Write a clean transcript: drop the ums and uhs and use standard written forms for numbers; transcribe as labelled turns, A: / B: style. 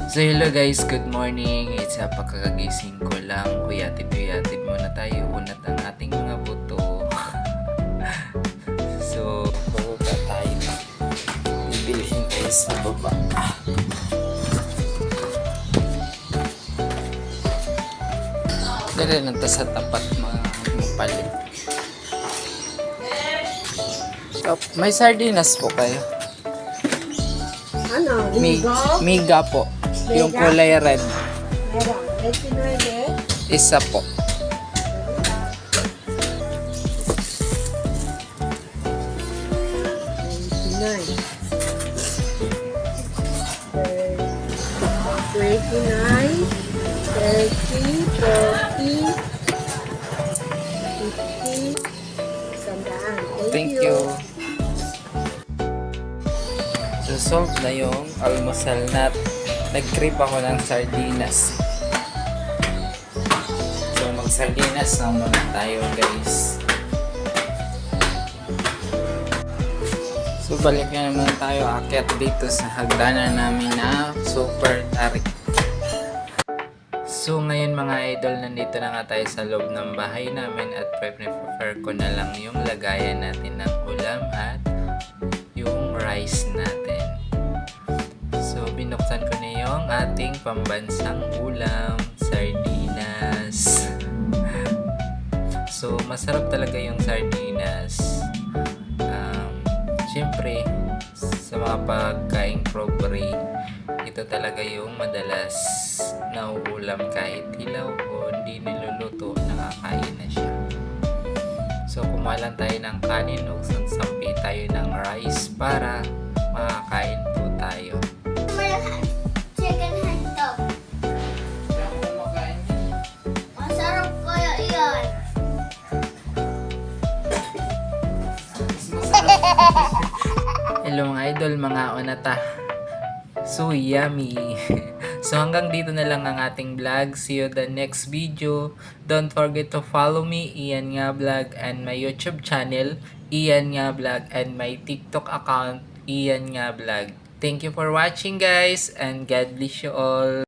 A: So hello guys, good morning. It's pagkakagising ko lang. Kuyatid muna tayo. Unat ang ating mga buto. So, bababa tayo. Bibilihin tayo sa baba. Dali lang sa tapat mga palit. So, may sardinas po kayo.
B: Ano? Ligo?
A: Miga po. Yung
B: Miga?
A: kulay red.
B: Meron. 29.
A: Isa po.
B: $29, 30, 40, 50, sandaan.
A: Thank you. So, solve na yung almusal na nag-grip ako ng sardinas. So, mag-sardinas na muna tayo guys. So, balik na naman tayo akyat dito sa hagdanan namin na super tarik. So, ngayon mga idol, nandito na nga tayo sa loob ng bahay namin at prepare ko na lang yung lagayan natin ng ulam at yung rice natin. So, binuksan ko na yung ating pambansang ulam, sardinas. So, masarap talaga yung sardinas. Siyempre, sa mga pagkaing probery, ito talaga yung madalas nauulam kahit hilaw o hindi niluluto, nakakain na siya. So, kumuha lang tayo ng kanin o sampi tayo ng rice para makakain po tayo.
C: Chicken hotdog. Masarap kaya iyan.
A: Hello mga idol, mga onata. So yummy. So hanggang dito na lang ang ating vlog. See you the next video. Don't forget to follow me, Ian Nga Vlog, and my YouTube channel, Ian Nga Vlog, and my TikTok account, Ian Nga Vlog. Thank you for watching guys, and God bless you all.